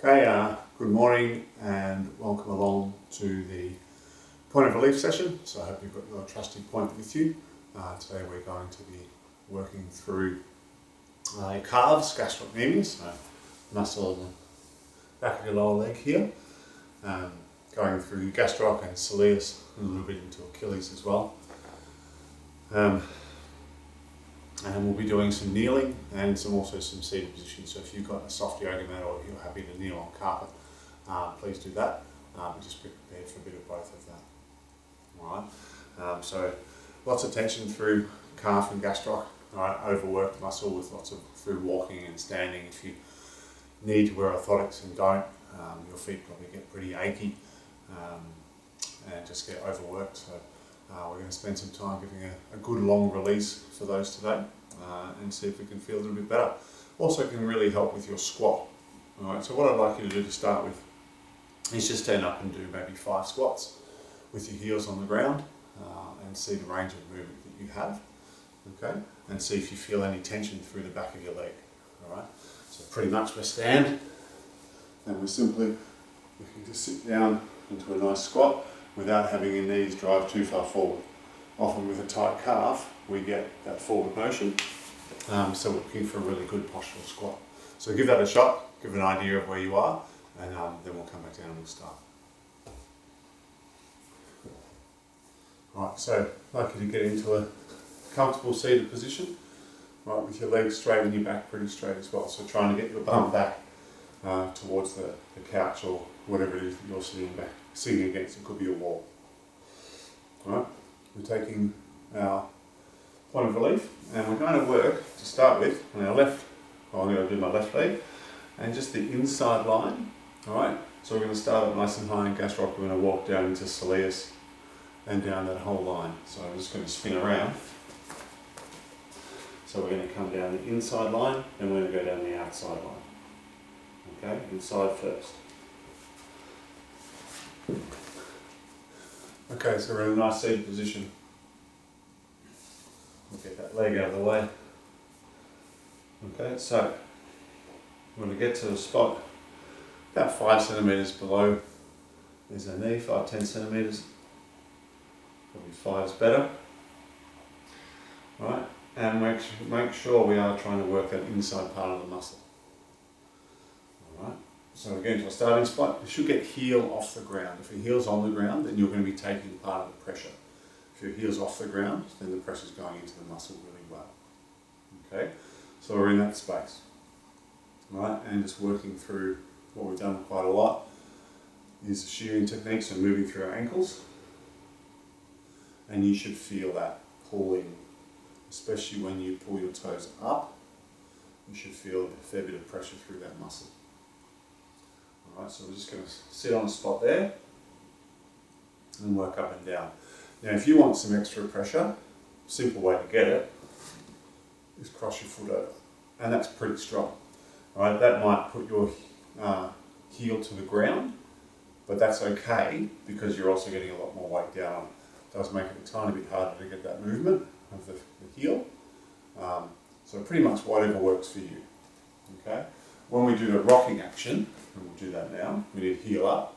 Okay, good morning and welcome along to the point of relief session. So I hope you've got your trusty point with you. Today we're going to be working through calves, gastrocnemius, so muscle in the back of your lower leg here, going through gastroc and soleus and a little bit into Achilles as well. And we'll be doing some kneeling and also some seated positions. So if you've got a soft yoga mat or you're happy to kneel on carpet, please do that. Just be prepared for a bit of both of that. Alright, so lots of tension through calf and gastroc. Alright, overworked muscle with lots of through walking and standing. If you need to wear orthotics and don't, your feet probably get pretty achy and just get overworked. So we're going to spend some time giving a good long release for those today and see if we can feel a little bit better. Also can really help with your squat. Alright, so what I'd like you to do to start with is just stand up and do maybe 5 squats with your heels on the ground and see the range of movement that you have. Okay, and see if you feel any tension through the back of your leg. Alright, so pretty much we stand and we're simply looking to sit down into a nice squat without having your knees drive too far forward. Often with a tight calf, we get that forward motion, so we're looking for a really good postural squat. So give that a shot, give an idea of where you are, and then we'll come back down and we'll start. Right, so I'd like you to get into a comfortable seated position, right, with your legs straight and your back pretty straight as well. So trying to get your bum back towards the couch or whatever it is that you're sitting against. It could be a wall. Alright, we're taking our point of relief and we're going to work to start with on our left. I'm going to do my left leg and just the inside line. Alright, so we're going to start up nice and high in gastroc. We're going to walk down into soleus and down that whole line. So I'm just going to spin around. So we're going to come down the inside line and we're going to go down the outside line. Okay, inside first. Okay, so we're in a nice seated position. We'll get that leg out of the way. Okay, so we're going to get to a spot about 5 centimetres below. There's our knee, 5-10 centimetres. Probably 5 is better. Right, and make sure we are trying to work that inside part of the muscle. Alright, so again to a starting spot, you should get heel off the ground. If your heel's on the ground, then you're going to be taking part of the pressure. If your heel's off the ground, then the pressure's going into the muscle really well. Okay, so we're in that space. Right, and just working through what we've done quite a lot is shearing techniques, so moving through our ankles. And you should feel that pulling, especially when you pull your toes up. You should feel a fair bit of pressure through that muscle. Alright, so we're just going to sit on a spot there and work up and down. Now if you want some extra pressure, simple way to get it is cross your foot over. And that's pretty strong. Alright, that might put your heel to the ground, but that's okay because you're also getting a lot more weight down on it. It does make it a tiny bit harder to get that movement of the heel. So pretty much whatever works for you. Okay. When we do the rocking action, and we'll do that now, we need heel up,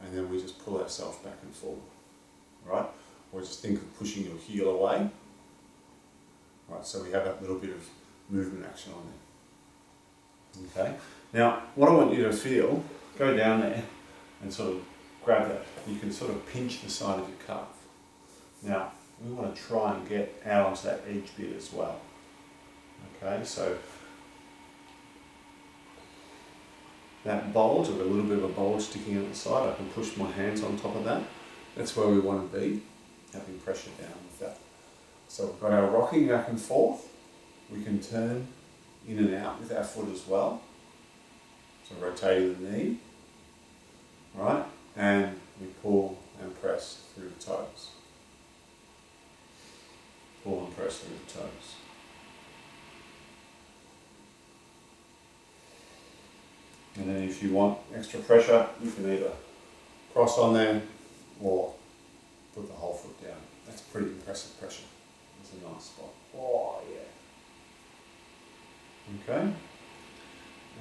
and then we just pull ourselves back and forward. Right? Or just think of pushing your heel away. Right, so we have that little bit of movement action on there. Okay. Now, what I want you to feel, go down there and sort of grab that. You can sort of pinch the side of your calf. Now, we want to try and get out onto that edge bit as well. Okay, so that bulge, or a little bit of a bulge sticking out the side, I can push my hands on top of that. That's where we want to be, having pressure down with that. So we've got our rocking back and forth. We can turn in and out with our foot as well. So rotating the knee, right? And we pull and press through the toes. Pull and press through the toes. And then if you want extra pressure, you can either cross on there or put the whole foot down. That's pretty impressive pressure. It's a nice spot. Oh yeah. Okay.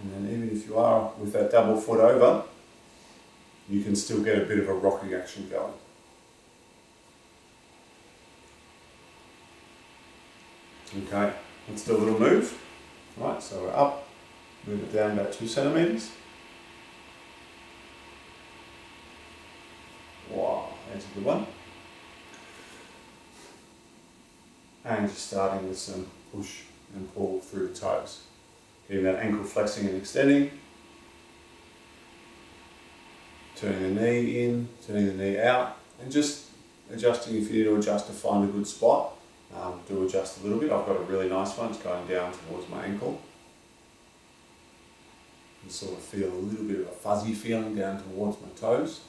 And then even if you you are with that double foot over, you can still get a bit of a rocking action going. Okay, let's do a little move. Right, so we're up, move it down about 2 centimeters. Wow, that's a good one. And just starting with some push and pull through the toes. Getting that ankle flexing and extending. Turning the knee in, turning the knee out, and just adjusting if you need to adjust to find a good spot. Do adjust a little bit. I've got a really nice one, it's going down towards my ankle. You sort of feel a little bit of a fuzzy feeling down towards my toes.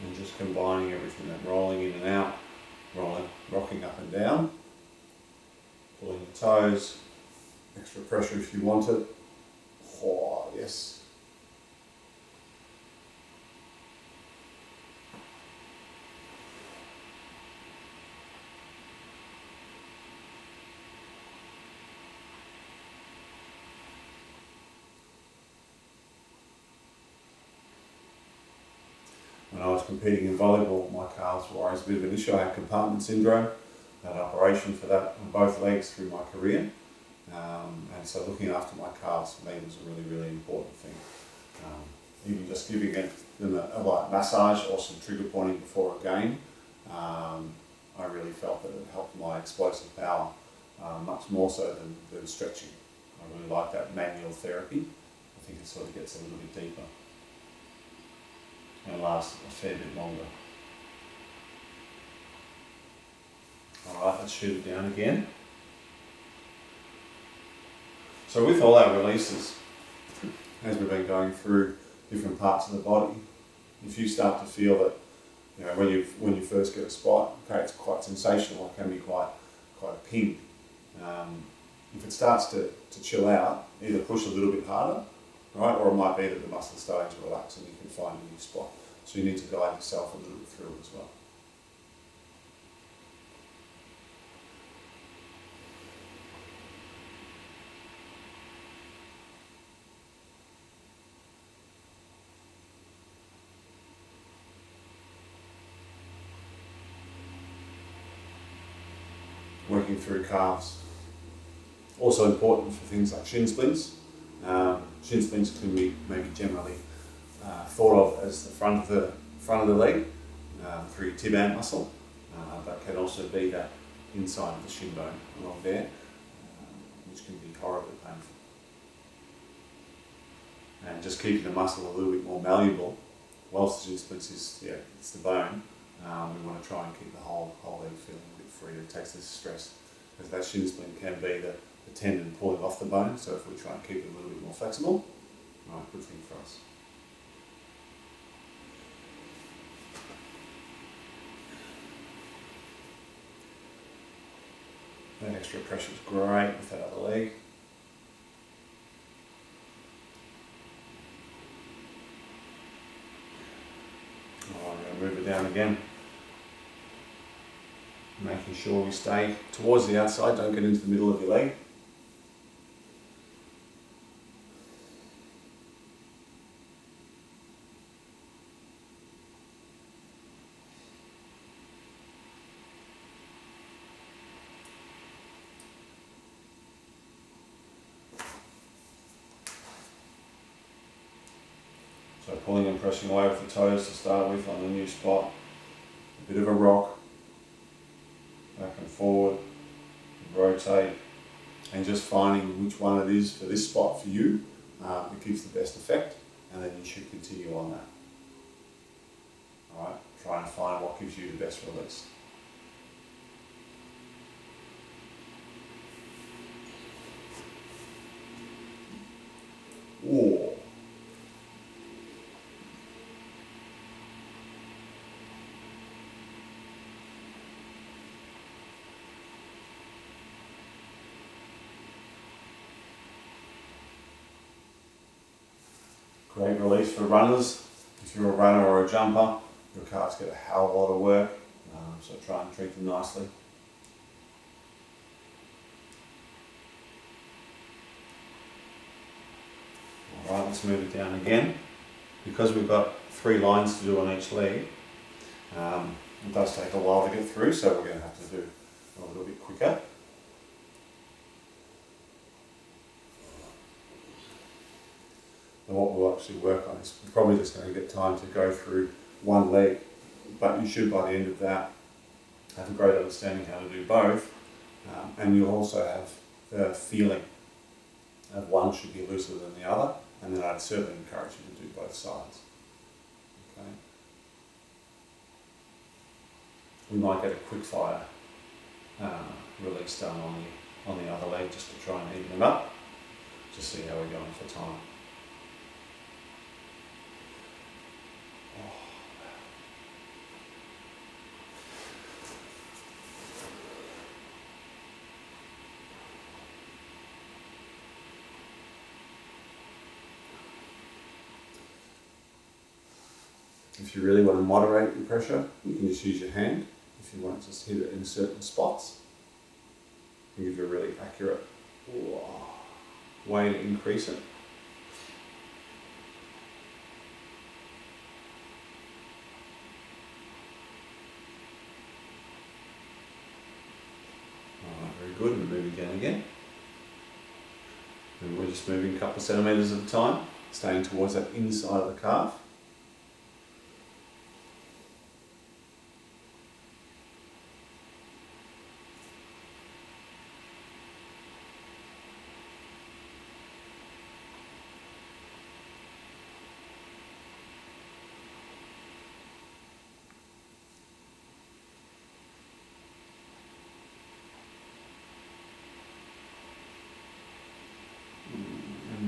And just combining everything, that rolling in and out, rocking up and down, pulling the toes, extra pressure if you want it. Oh, yes. When I was competing in volleyball, my calves were always a bit of an issue. I had compartment syndrome, had an operation for that on both legs through my career. And so looking after my calves for me was a really, really important thing. Even just giving them a light massage or some trigger pointing before a game, I really felt that it helped my explosive power much more so than stretching. I really like that manual therapy. I think it sort of gets a little bit deeper and lasts a fair bit longer. Alright, let's shoot it down again. So with all our releases, as we've been going through different parts of the body, if you start to feel that, you know, when you first get a spot, okay, it's quite sensational, it can be quite a ping. If it starts to chill out, either push a little bit harder, right, or it might be that the muscle's starting to relax and you can find a new spot. So you need to guide yourself a little bit through as well. Working through calves. Also important for things like shin splints. Shin splints can be maybe generally thought of as the front of the leg through your tib ant muscle, but can also be that inside of the shin bone along there, which can be horribly painful. And just keeping the muscle a little bit more malleable, whilst the shin splints is, it's the bone, we want to try and keep the whole leg feeling a bit free. It takes less stress, because that shin splint can be the tendon pulling off the bone, so if we try and keep it a little bit more flexible, right, good thing for us. That extra pressure is great with that other leg. Oh, I'm going to move it down again. Making sure we stay towards the outside, don't get into the middle of your leg. So pulling and pressing away with the toes to start with on the new spot. A bit of a rock, back and forward, rotate, and just finding which one it is for this spot for you that gives the best effect, and then you should continue on that. Alright, try and find what gives you the best release. Ooh. Great release for runners. If you're a runner or a jumper, your calves get a hell of a lot of work, so try and treat them nicely. Alright, let's move it down again. Because we've got 3 lines to do on each leg, it does take a while to get through, so we're going to have to do a little bit quicker. And what we'll actually work on is we're probably just going to get time to go through one leg, but you should by the end of that have a great understanding how to do both, and you'll also have the feeling of one should be looser than the other, and then I'd certainly encourage you to do both sides. Okay. We might get a quick fire release done on the other leg just to try and even it up, just see how we're going for time. If you really want to moderate your pressure, you can just use your hand. If you want to just hit it in certain spots, and give you a really accurate way to increase it. Alright, very good, and move again. And we're just moving a couple of centimetres at a time, staying towards that inside of the calf.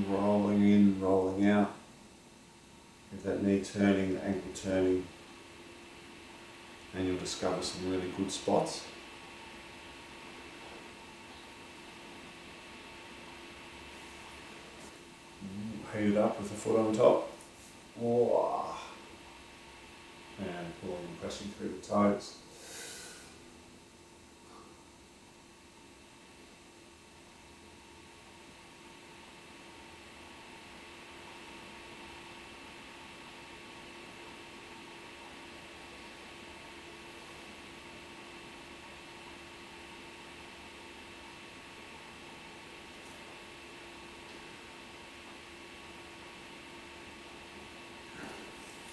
Rolling in, rolling out, with that knee turning, the ankle turning, and you'll discover some really good spots. Heat it up with the foot on top, and pulling and pressing through the toes.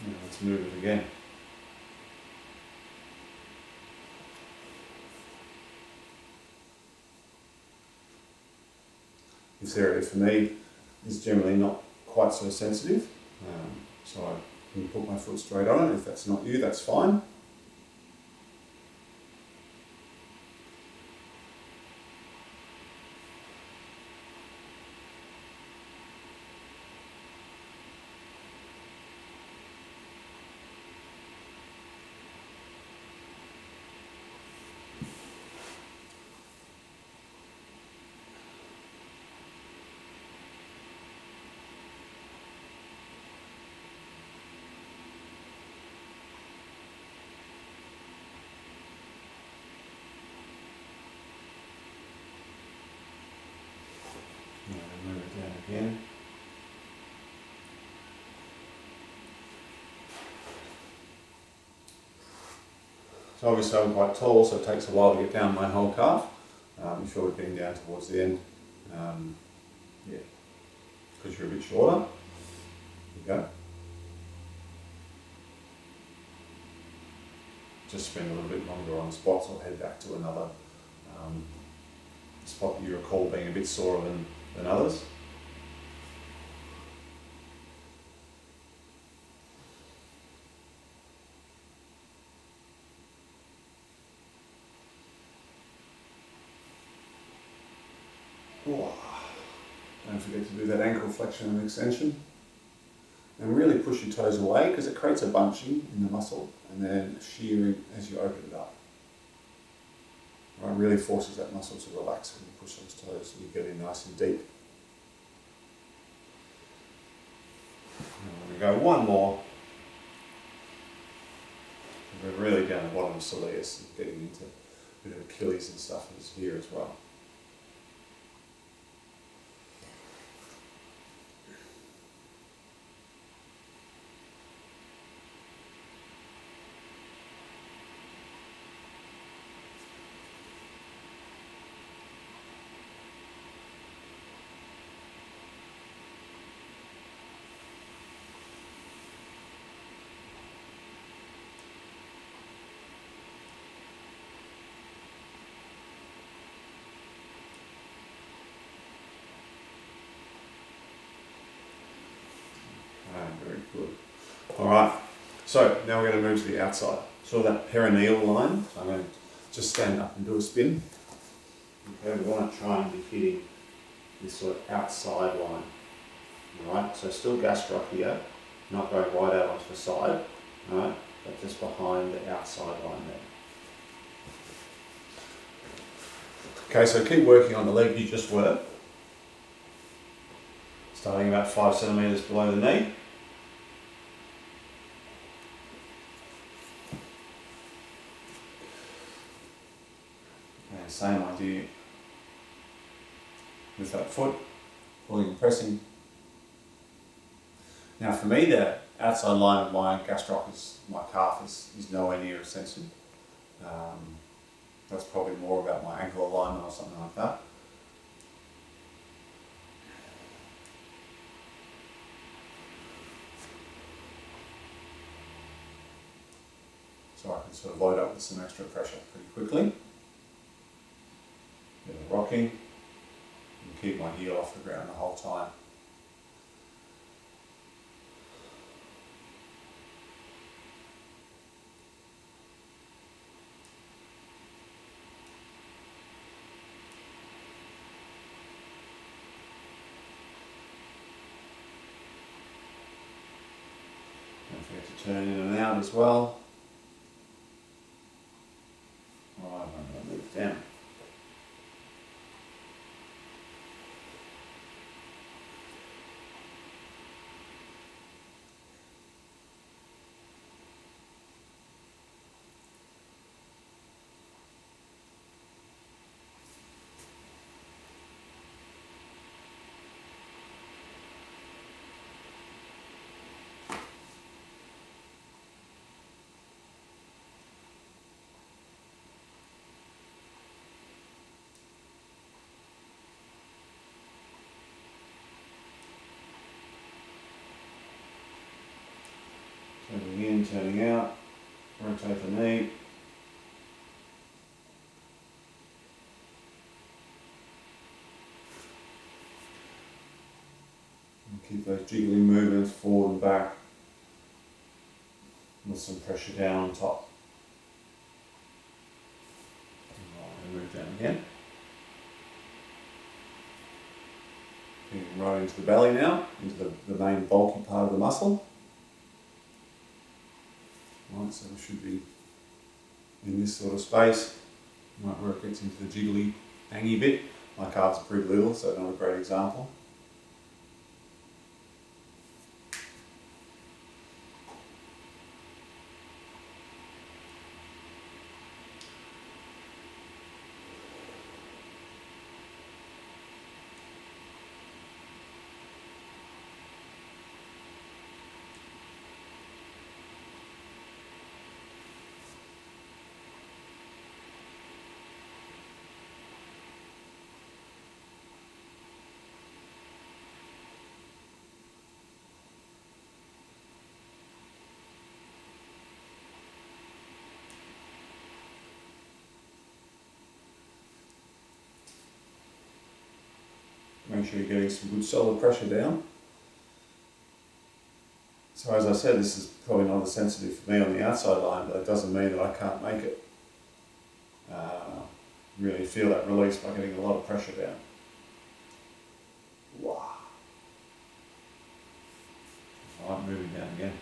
Now let's move it again. This area for me is generally not quite so sensitive, so I can put my foot straight on it. If that's not you, that's fine. Move it down again. So obviously I'm quite tall, so it takes a while to get down my whole calf. If you're getting down towards the end, because you're a bit shorter. There you go. Just spend a little bit longer on spots, or head back to another spot that you recall being a bit sorer than others. Don't forget to do that ankle flexion and extension. And really push your toes away, because it creates a bunching in the muscle and then shearing as you open it up. Right, really forces that muscle to relax when you push those toes, and you get in nice and deep. We'll go one more. We're really down the bottom of soleus and getting into a bit of Achilles and stuff is here as well. Very good. Alright, so now we're going to move to the outside. So that perineal line, so I'm going to just stand up and do a spin. Okay, we want to try and be hitting this sort of outside line. Alright, so still gastroc here, not going wide out onto the side, alright, but just behind the outside line there. Okay, so keep working on the leg you just were. Starting about 5 centimetres below the knee. And same idea with that foot, pulling and pressing. Now for me, the outside line of my gastroc, my calf is nowhere near as sensitive. That's probably more about my ankle alignment or something like that. So I can sort of load up with some extra pressure pretty quickly. Bit of rocking, and keep my heel off the ground the whole time. Don't forget to turn in and out as well. Alright, I'm going to move down. Turning in, turning out, rotate the knee. And keep those jiggling movements forward and back with some pressure down on top. And move down again. Getting right into the belly now, into the main bulky part of the muscle. Right, so we should be in this sort of space, right where it gets into the jiggly, hangy bit. My calves are pretty little, so not a great example. Make sure you're getting some good solid pressure down. So as I said, this is probably not as sensitive for me on the outside line, but it doesn't mean that I can't make it. Really feel that release by getting a lot of pressure down. Wow. Alright, moving down again.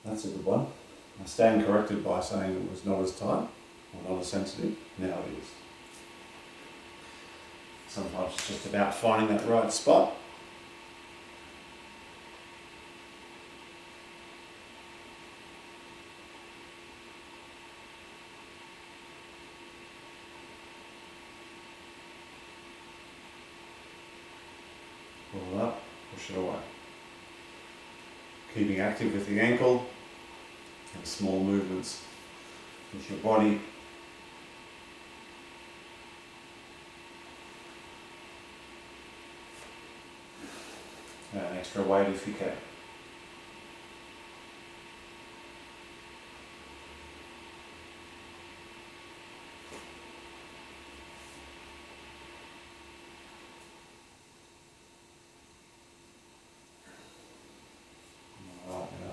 That's a good one. I stand corrected by saying it was not as tight or not as sensitive. Now it is. Sometimes it's just about finding that right spot. Pull it up, push it away. Keeping active with the ankle and small movements with your body. And an extra weight if you can.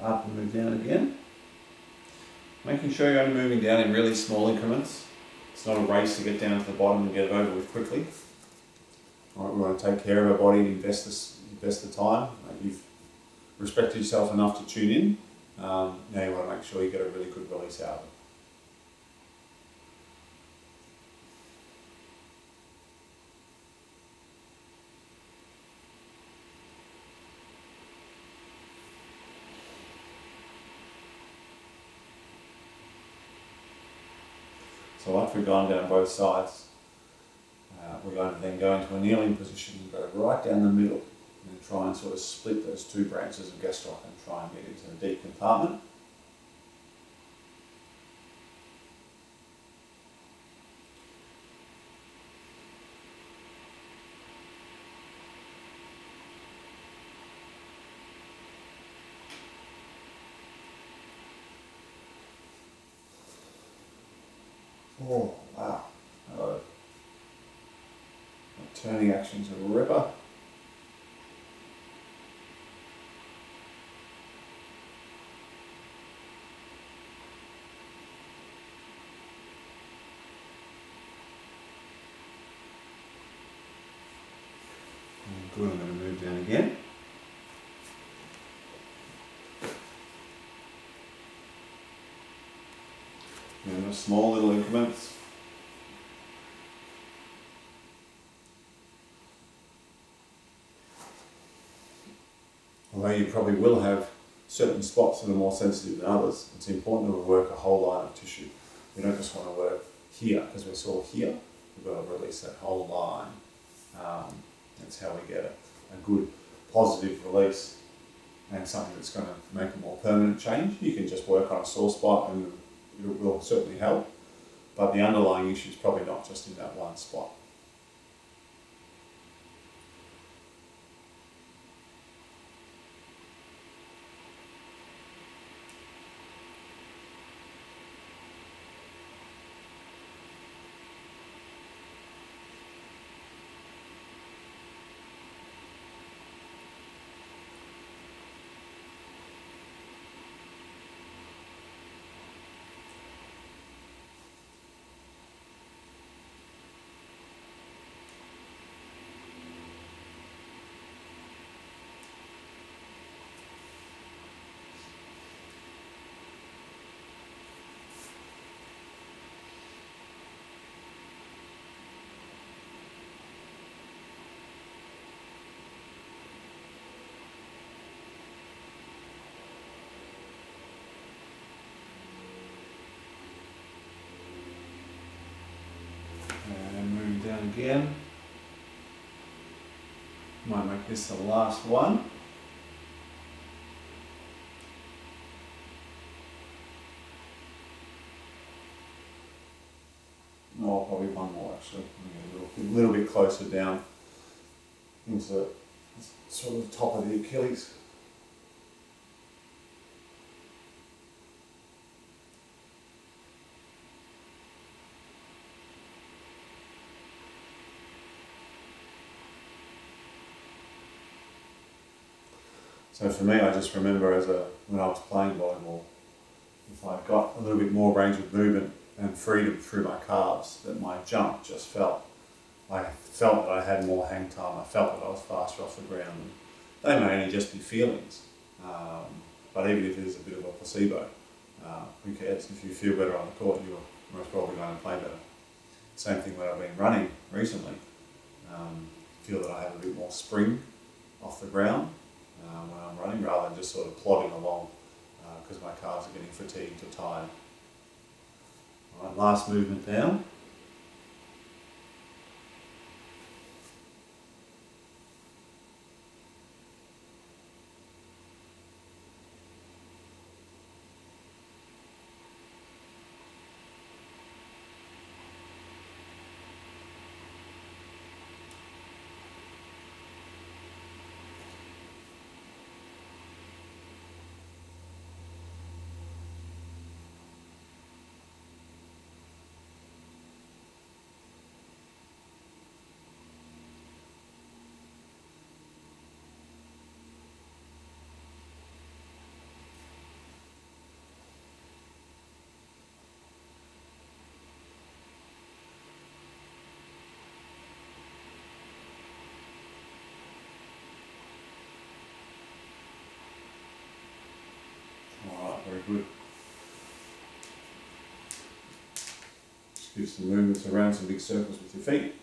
Up and move down again. Making sure you're only moving down in really small increments. It's not a race to get down to the bottom and get it over with quickly. All right, we want to take care of our body and invest the time. You've respected yourself enough to tune in. Now you want to make sure you get a really good release out of it. So once we've gone down both sides, we're going to then go into a kneeling position and go right down the middle and try and sort of split those two branches of gastroc and try and get into a deep compartment. Oh, wow. Turning action's a ripper. Good, I'm going to move down again. And small little increments. Although you probably will have certain spots that are more sensitive than others, it's important to work a whole line of tissue. We don't just want to work here because we're sore here. We've got to release that whole line. That's how we get a good positive release and something that's going to make a more permanent change. You can just work on a sore spot and it will certainly help, but the underlying issue is probably not just in that one spot. Down again. Might make this the last one. Oh, probably one more actually. A little bit closer down into sort of the top of the Achilles. So for me, I just remember when I was playing volleyball, if I got a little bit more range of movement and freedom through my calves, that my jump just felt, I felt that I had more hang time, I felt that I was faster off the ground. And they may only just be feelings, but even if it is a bit of a placebo, Who cares? If you feel better on the court, you're most probably going to play better. Same thing when I've been running recently. Feel that I have a bit more spring off the ground when I'm running, rather than just sort of plodding along because my calves are getting fatigued or tired. All right, last movement down. Alright, very good. Just do some movements around, some big circles with your feet.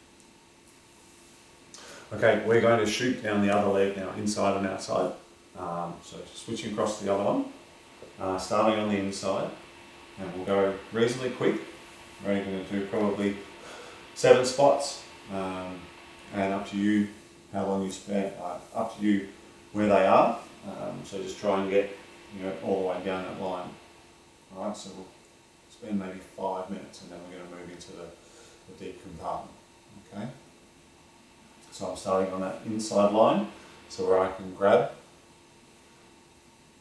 Okay, we're going to shoot down the other leg now, inside and outside. So switching across to the other one, starting on the inside, and we'll go reasonably quick. We're only going to do probably 7 spots, and up to you how long you spend, up to you where they are. So just try and get all the way down that line. Alright, so we'll spend maybe 5 minutes and then we're going to move into the deep compartment. Okay? So I'm starting on that inside line, so where I can grab,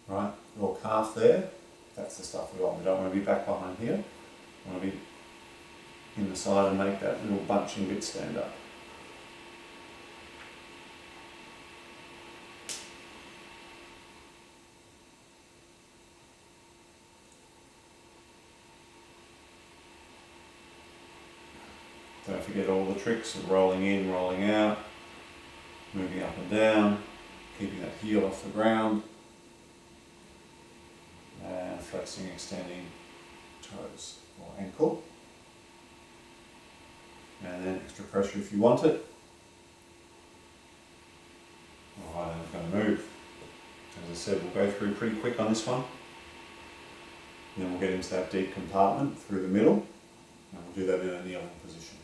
right, your calf there. That's the stuff we want. We don't want to be back behind here. We want to be in the side and make that little bunching bit stand up. Don't forget all the tricks of rolling in, rolling out, moving up and down, keeping that heel off the ground, and flexing, extending toes or ankle. And then extra pressure if you want it. Alright, I'm going to move. As I said, we'll go through pretty quick on this one. And then we'll get into that deep compartment through the middle, and we'll do that in a kneeling position.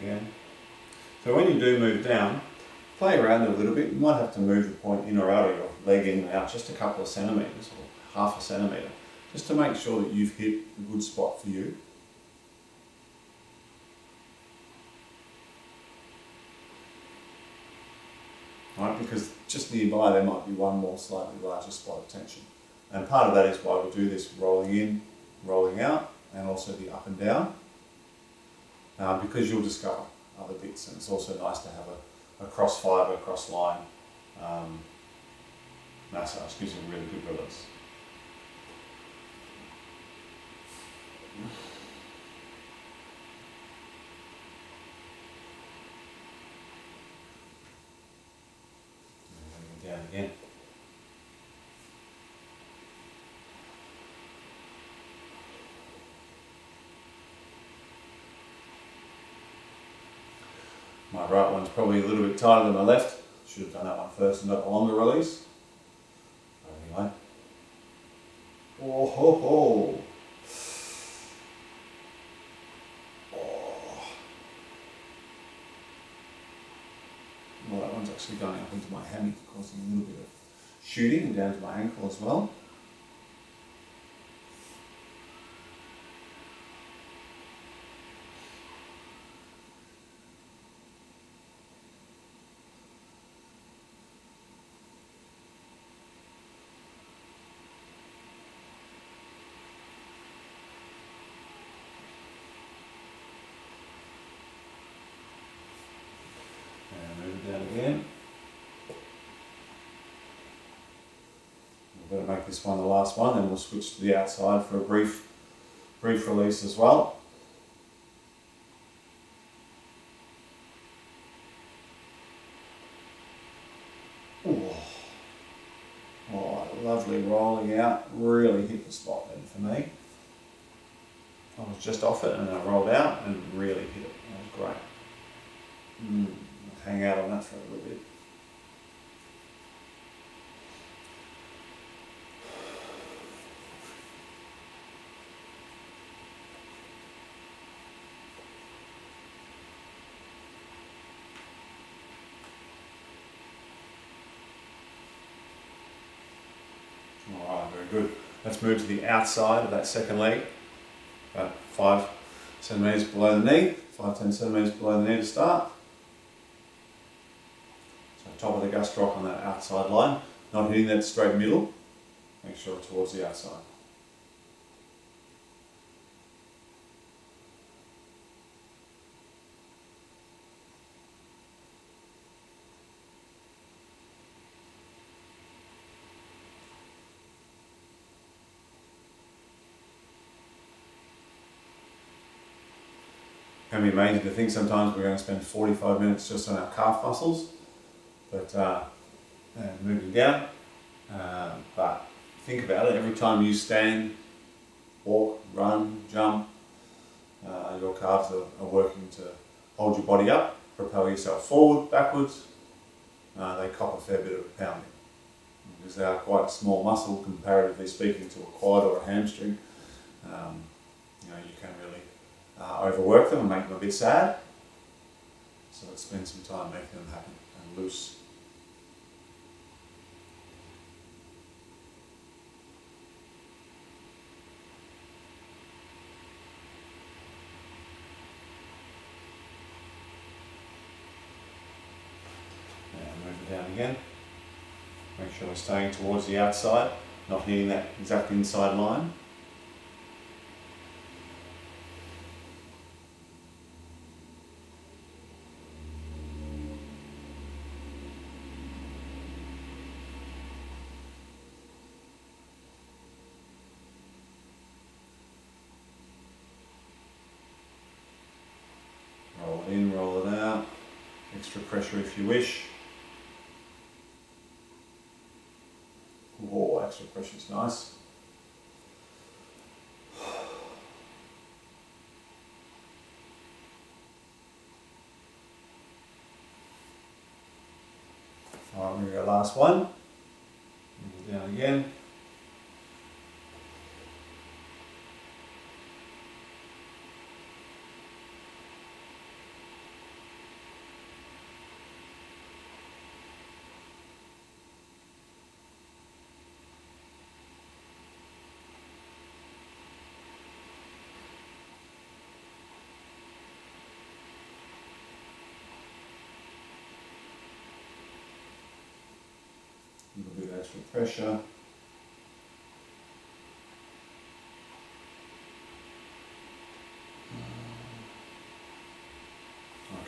Again. So when you do move down, play around it a little bit. You might have to move the point in or out of your leg in and out just a couple of centimetres or half a centimetre, just to make sure that you've hit a good spot for you. Right, because just nearby there might be one more slightly larger spot of tension. And part of that is why we do this rolling in, rolling out, and also the up and down. Because you'll discover other bits, and it's also nice to have a cross fibre, cross line massage. Gives you a really good release. And down again. My right one's probably a little bit tighter than my left. Should have done that one first and got the longer release. But anyway. Oh ho ho! Oh. Well, that one's actually going up into my hammy, causing a little bit of shooting and down to my ankle as well. We're going to make this one the last one, then we'll switch to the outside for a brief release as well. Oh, lovely rolling out, really hit the spot then for me. I was just off it and I rolled out and really hit it. That was great. Hang out on that for a little bit. Alright, very good. Let's move to the outside of that second leg. About 5 centimetres below the knee, 5-10 centimetres below the knee to start. So top of the gastroc on that outside line, not hitting that straight middle, make sure towards the outside. It can be amazing to think sometimes we're going to spend 45 minutes just on our calf muscles, but moving down. But think about it, every time you stand, walk, run, jump, your calves are working to hold your body up, propel yourself forward, backwards. They cop a fair bit of pounding. Because they are quite a small muscle comparatively speaking to a quad or a hamstring. You can really overwork them and make them a bit sad. So let's spend some time making them happy and loose. And move it down again. Make sure we're staying towards the outside, not hitting that exact inside line. Roll it in, roll it out. Extra pressure if you wish. Whoa, extra pressure is nice. Alright, we're going to go last one. Down again. A little bit of extra pressure.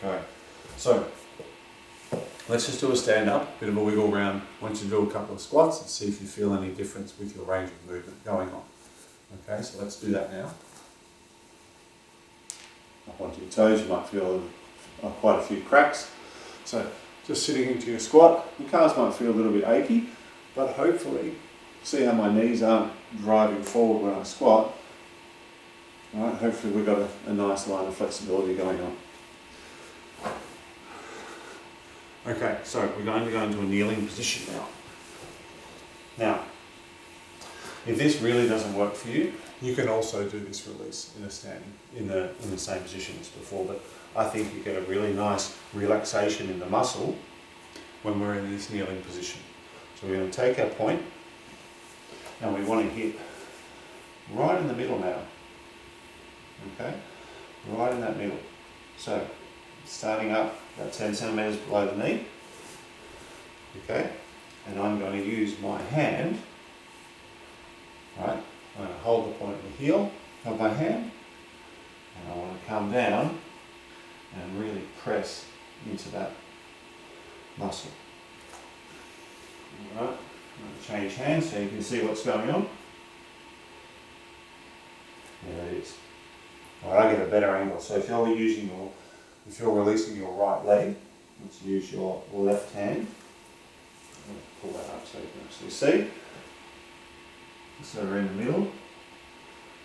Okay, so let's just do a stand up, bit of a wiggle round. I want you to do a couple of squats and see if you feel any difference with your range of movement going on. Okay, so let's do that now. Up onto your toes, you might feel quite a few cracks. So just sitting into your squat, your calves might feel a little bit achy, but hopefully, see how my knees aren't driving forward when I squat. All right, hopefully we've got a nice line of flexibility going on. Okay, so we're going to go into a kneeling position now. Now, if this really doesn't work for you, you can also do this release in a standing, in the same position as before, but I think you get a really nice relaxation in the muscle when we're in this kneeling position. So we're going to take our point and we want to hit right in the middle now. Okay, right in that middle. So starting up about 10 centimetres below the knee. Okay, and I'm going to use my hand. Right, I'm going to hold the point of the heel of my hand, and I want to come down and really press into that muscle. Alright, Change hands so you can see what's going on. There it is. Alright, I get a better angle. So if you're releasing your right leg, let's use your left hand. Pull that up so you can actually see. So we're in the middle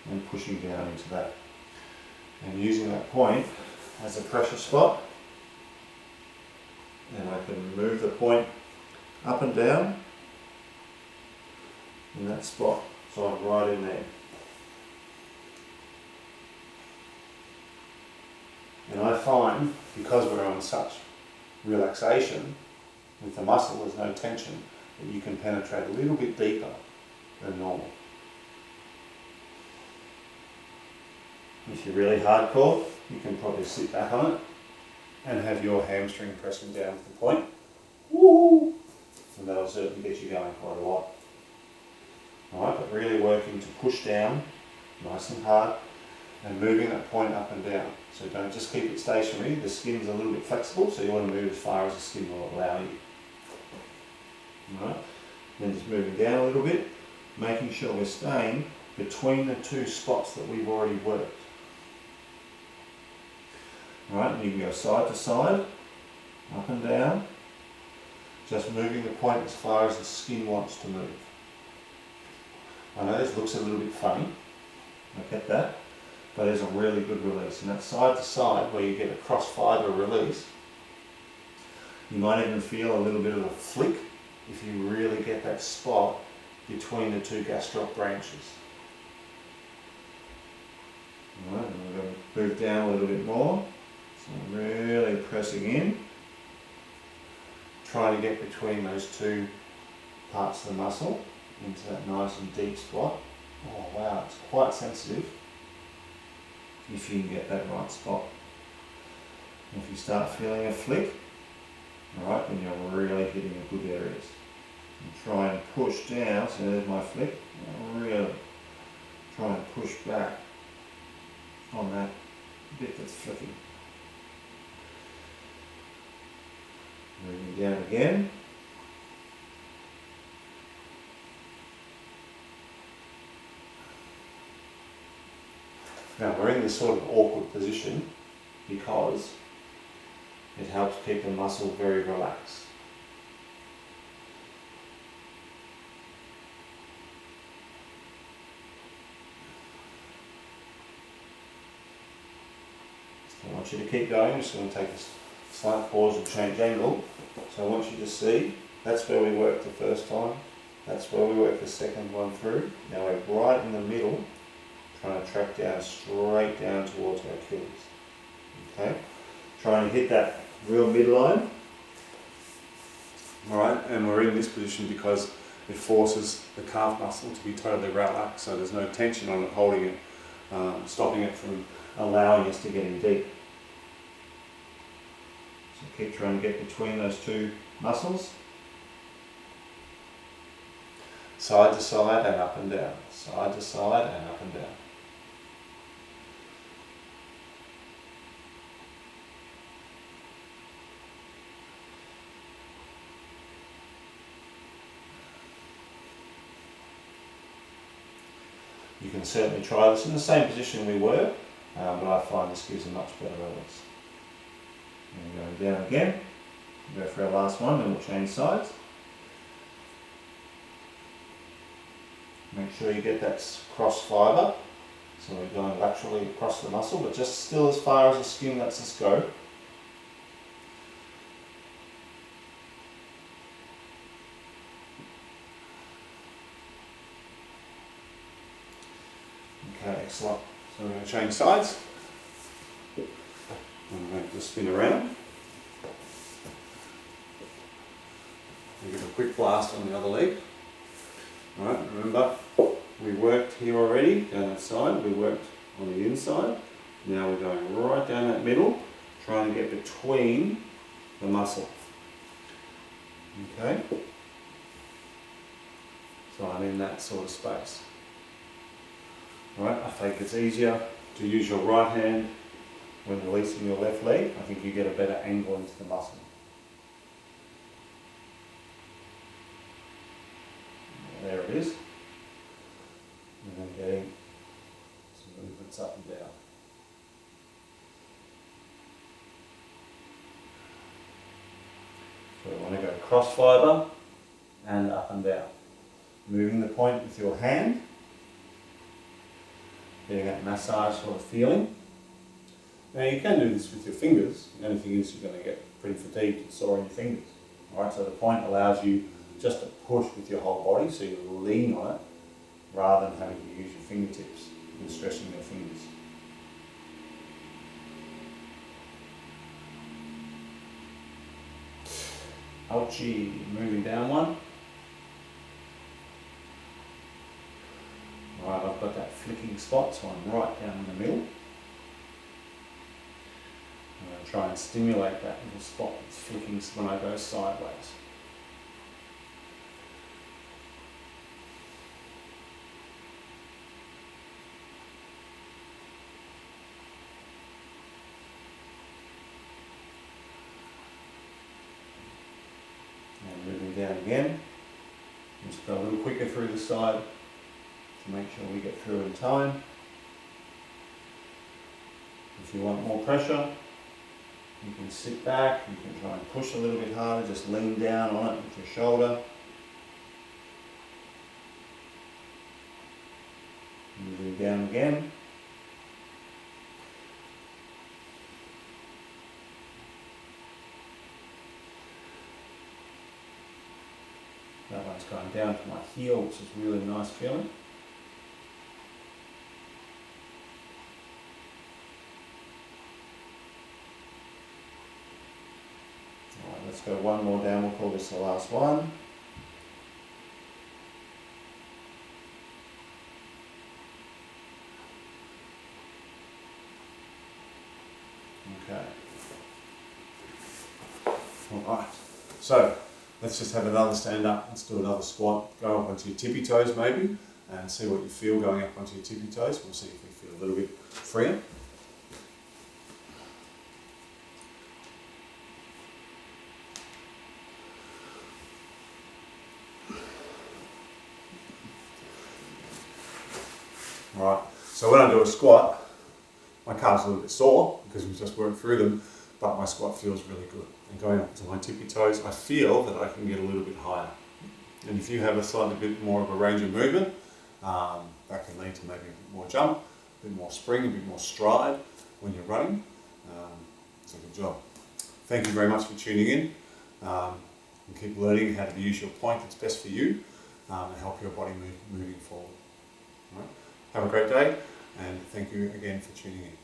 and pushing down into that. And using that point as a pressure spot. And I can move the point up and down in that spot. So I'm right in there. And I find, because we're on such relaxation with the muscle, there's no tension, that you can penetrate a little bit deeper than normal. If you're really hardcore, you can probably sit back on it and have your hamstring pressing down with the point. Woo! And that'll certainly get you going quite a lot. Alright, but really working to push down nice and hard and moving that point up and down. So don't just keep it stationary. The skin's a little bit flexible, so you want to move as far as the skin will allow you. Alright, then just moving down a little bit, making sure we're staying between the two spots that we've already worked. Alright, and you can go side to side, up and down, just moving the point as far as the skin wants to move. I know this looks a little bit funny, I get that, but there's a really good release. And that side to side where you get a cross fibre release, you might even feel a little bit of a flick if you really get that spot between the two gastroc branches. Alright, and we're going to move down a little bit more. So I'm really pressing in, trying to get between those two parts of the muscle into that nice and deep spot. Oh wow, it's quite sensitive if you can get that right spot. If you start feeling a flick, alright, then you're really hitting the good areas. And try and push down, so there's my flick, really try and push back on that bit that's flicking. Moving down again. Now we're in this sort of awkward position because it helps keep the muscle very relaxed. So I want you to keep going. I'm just going to take a slight pause and change angle. So I want you to see, that's where we worked the first time, that's where we worked the second one through. Now we're right in the middle, trying to track down straight down towards our Achilles. Okay, trying to hit that real midline. Alright, and we're in this position because it forces the calf muscle to be totally relaxed, so there's no tension on it holding it, stopping it from allowing us to get in deep. So keep trying to get between those two muscles. Side to side and up and down. Side to side and up and down. You can certainly try this in the same position we were, but I find this gives a much better release. And going down again, go for our last one and we'll change sides. Make sure you get that cross fibre, so we're going laterally across the muscle, but just still as far as the skin lets us go. Okay, excellent. So we're going to change sides. I'm going to spin around. Give a quick blast on the other leg. Alright, remember, we worked here already, down that side, we worked on the inside. Now we're going right down that middle, trying to get between the muscle. Okay? So I'm in that sort of space. Alright, I think it's easier to use your right hand when releasing your left leg. I think you get a better angle into the muscle. it is. And then getting some movements up and down. So we want to go cross fibre and up and down. Moving the point with your hand, getting that massage sort of feeling. Now you can do this with your fingers. The only thing is you're going to get pretty fatigued and sore in your fingers. Alright, so the point allows you just to push with your whole body, so you lean on it rather than having to use your fingertips and stressing your fingers. Ouchie, moving down one. Alright, I've got that flicking spot, so I'm right down in the middle. I'm going to try and stimulate that little spot that's flicking when I go sideways. And moving down again. Just go a little quicker through the side to make sure we get through in time. If you want more pressure, you can sit back, you can try and push a little bit harder, just lean down on it with your shoulder. Moving down again. That one's going down to my heel, which is really nice feeling. Alright, let's go one more down, we'll call this the last one. Okay. Alright, so let's just have another stand up. Let's do another squat. Go up onto your tippy toes maybe and see what you feel going up onto your tippy toes. We'll see if we feel a little bit freer. Alright, so when I do a squat, my calves are a little bit sore because we've just worked through them, but my squat feels really good. And going up to my tippy toes, I feel that I can get a little bit higher. And if you have a slightly bit more of a range of movement, that can lead to maybe a bit more jump, a bit more spring, a bit more stride when you're running. It's a good job. Thank you very much for tuning in. And keep learning how to use your point that's best for you and help your body moving forward. All right? Have a great day, and thank you again for tuning in.